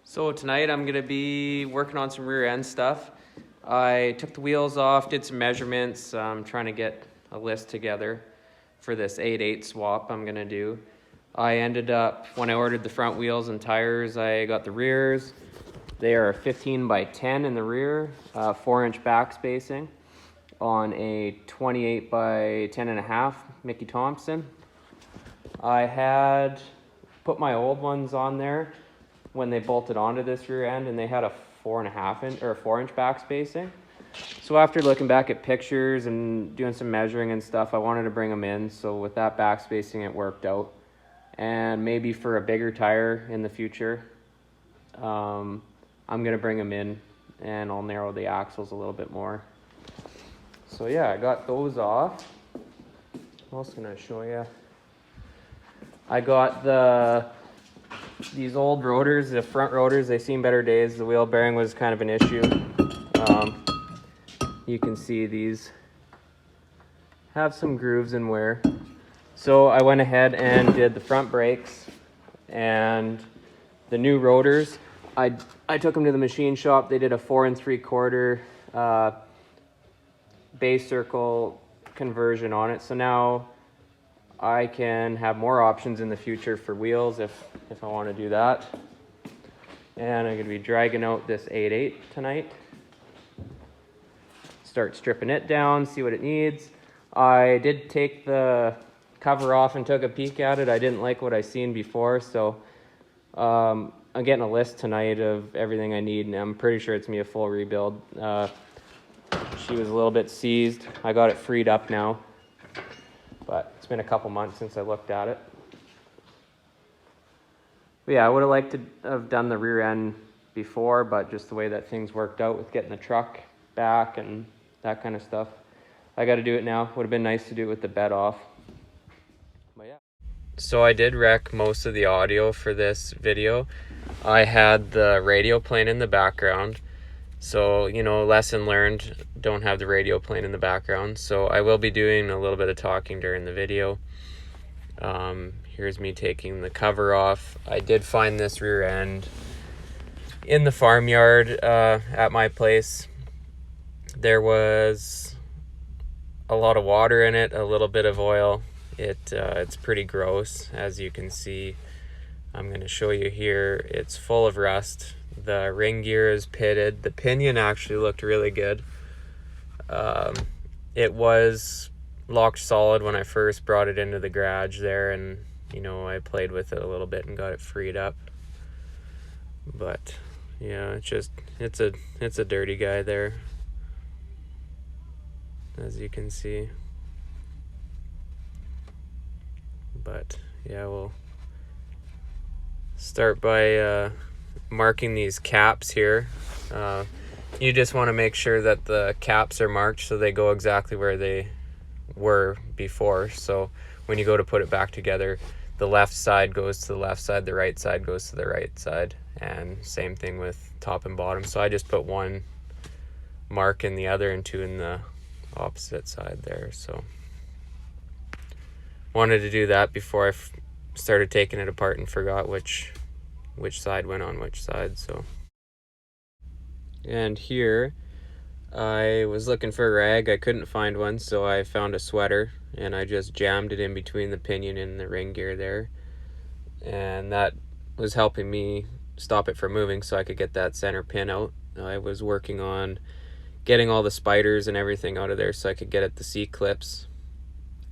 So tonight I'm going to be working on some rear end stuff. I took the wheels off, did some measurements. I'm trying to get a list together for this 8/8 swap I'm going to do. I ended up, when I ordered the front wheels and tires, I got the rears. They are 15 by 10 in the rear, 4-inch back spacing on a 28 by 10.5 Mickey Thompson. I had put my old ones on there when they bolted onto this rear end, and they had a 4.5 inch or 4-inch back spacing. So after looking back at pictures and doing some measuring and stuff, I wanted to bring them in. So with that back spacing, it worked out. And maybe for a bigger tire in the future, I'm gonna bring them in and I'll narrow the axles a little bit more. So yeah, I got those off. What else can I show you? I got these old rotors, the front rotors. They've seen better days. The wheel bearing was kind of an issue. You can see these have some grooves and wear. So I went ahead and did the front brakes and the new rotors. I took them to the machine shop. They did a 4 3/4 base circle conversion on it. So now I can have more options in the future for wheels if I want to do that. And I'm going to be dragging out this 8/8 tonight. Start stripping it down, see what it needs. I did take the cover off and took a peek at it. I didn't like what I seen before, so I'm getting a list tonight of everything I need, and I'm pretty sure it's going to be a full rebuild. She was a little bit seized. I got it freed up now, but it's been a couple months since I looked at it. But yeah, I would have liked to have done the rear end before, but just the way that things worked out with getting the truck back and that kind of stuff, I got to do it now. Would have been nice to do it with the bed off. But yeah. So I did wreck most of the audio for this video. I had the radio playing in the background. So, you know, lesson learned, don't have the radio playing in the background. So I will be doing a little bit of talking during the video. Here's me taking the cover off. I did find this rear end in the farmyard at my place. There was a lot of water in it, a little bit of oil. It's pretty gross, as you can see. I'm going to show you here. It's full of rust. The ring gear is pitted. The pinion actually looked really good. It was locked solid when I first brought it into the garage there, and you know, I played with it a little bit and got it freed up. But yeah, it's a dirty guy there, as you can see. But yeah, we'll start by marking these caps here. You just want to make sure that the caps are marked so they go exactly where they were before. So when you go to put it back together, the left side goes to the left side, the right side goes to the right side, and same thing with top and bottom. So I just put one mark in the other and two in the opposite side there. So wanted to do that before I started taking it apart and forgot which side went on which side. So, and here I was looking for a rag. I couldn't find one, so I found a sweater and I just jammed it in between the pinion and the ring gear there, and that was helping me stop it from moving so I could get that center pin out. I was working on getting all the spiders and everything out of there so I could get at the C-clips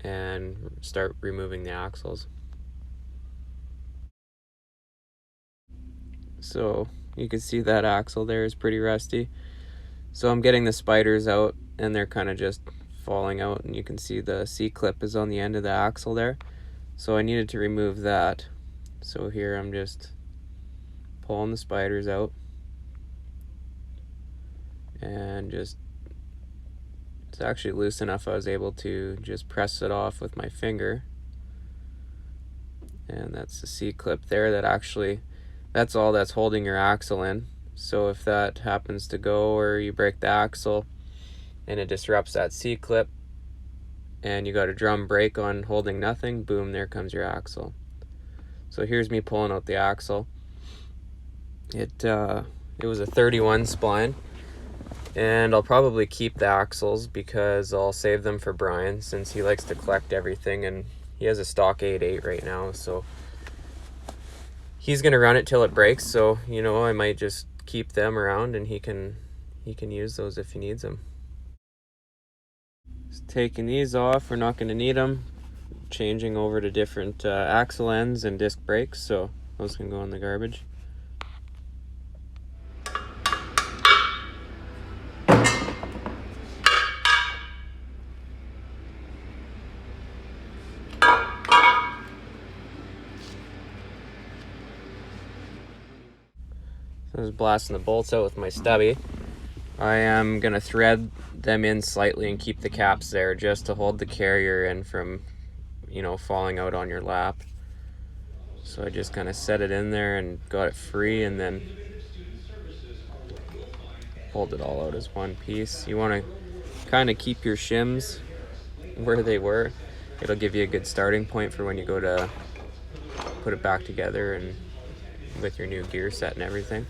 and start removing the axles. So you can see that axle there is pretty rusty. So I'm getting the spiders out and they're kind of just falling out, and you can see the C-clip is on the end of the axle there. So I needed to remove that. So here I'm just pulling the spiders out and just, it's actually loose enough I was able to just press it off with my finger. And that's the C-clip there. That's all that's holding your axle in. So if that happens to go, or you break the axle and it disrupts that C-clip and you got a drum brake on holding nothing, boom, there comes your axle. So here's me pulling out the axle. It was a 31 spline, and I'll probably keep the axles because I'll save them for Brian since he likes to collect everything, and he has a stock 8.8 right now, so he's gonna run it till it breaks. So I might just keep them around, and he can use those if he needs them. Just taking these off, we're not gonna need them. Changing over to different axle ends and disc brakes, so those can go in the garbage. I was blasting the bolts out with my stubby. I am gonna thread them in slightly and keep the caps there just to hold the carrier in from falling out on your lap. So I just kind of set it in there and got it free, and then pulled it all out as one piece. You want to kind of keep your shims where they were. It'll give you a good starting point for when you go to put it back together and with your new gear set and everything.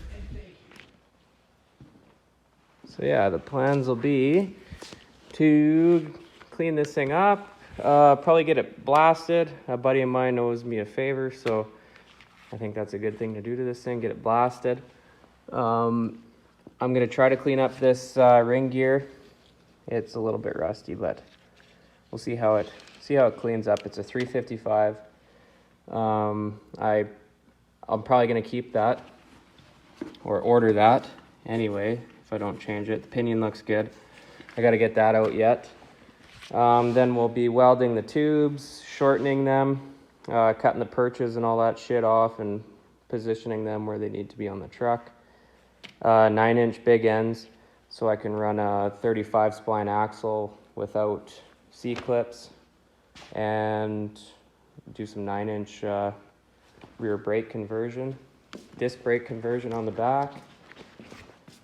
So yeah, the plans will be to clean this thing up, probably get it blasted. A buddy of mine owes me a favor, so I think that's a good thing to do to this thing, get it blasted. I'm gonna try to clean up this ring gear. It's a little bit rusty, but we'll see how it cleans up. It's a 355. I'm probably gonna keep that or order that anyway if I don't change it. The pinion looks good. I got to get that out yet. Then we'll be welding the tubes, shortening them, cutting the perches and all that shit off and positioning them where they need to be on the truck. 9-inch big ends so I can run a 35 spline axle without C-clips, and do some 9-inch rear brake conversion, disc brake conversion on the back.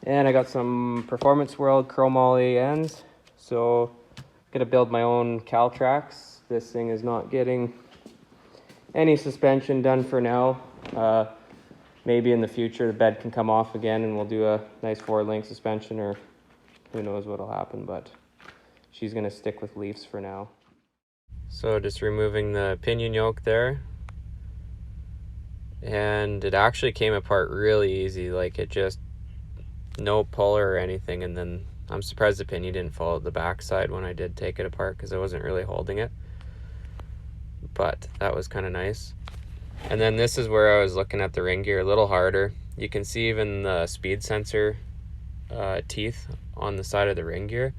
And I got some Performance World chromoly ends, so I'm gonna build my own Caltrax. This thing is not getting any suspension done for now. Maybe in the future the bed can come off again and we'll do a nice 4-link suspension, or who knows what'll happen, but she's gonna stick with Leafs for now. So just removing the pinion yoke there, and it actually came apart really easy, like it just no puller or anything. And then I'm surprised the pinion didn't fall out the backside when I did take it apart, because I wasn't really holding it, but that was kind of nice. And then this is where I was looking at the ring gear a little harder. You can see even the speed sensor teeth on the side of the ring gear,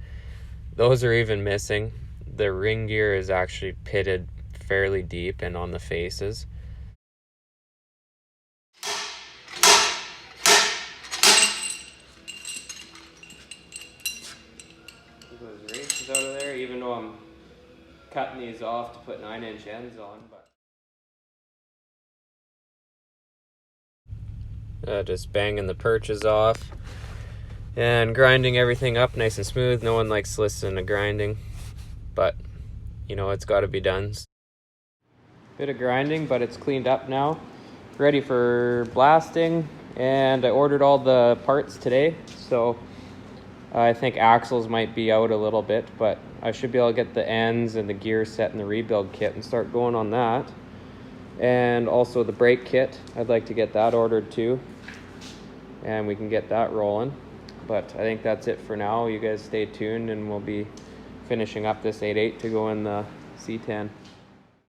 those are even missing. The ring gear is actually pitted fairly deep and on the faces. Those races out of there, even though I'm cutting these off to put 9-inch ends on, but just banging the perches off and grinding everything up nice and smooth. No one likes to listen to grinding, but it's got to be done. Bit of grinding, but it's cleaned up now, ready for blasting. And I ordered all the parts today, so I think axles might be out a little bit, but I should be able to get the ends and the gear set in the rebuild kit and start going on that. And also the brake kit, I'd like to get that ordered too, and we can get that rolling. But I think that's it for now. You guys stay tuned and we'll be finishing up this 8.8 to go in the C10.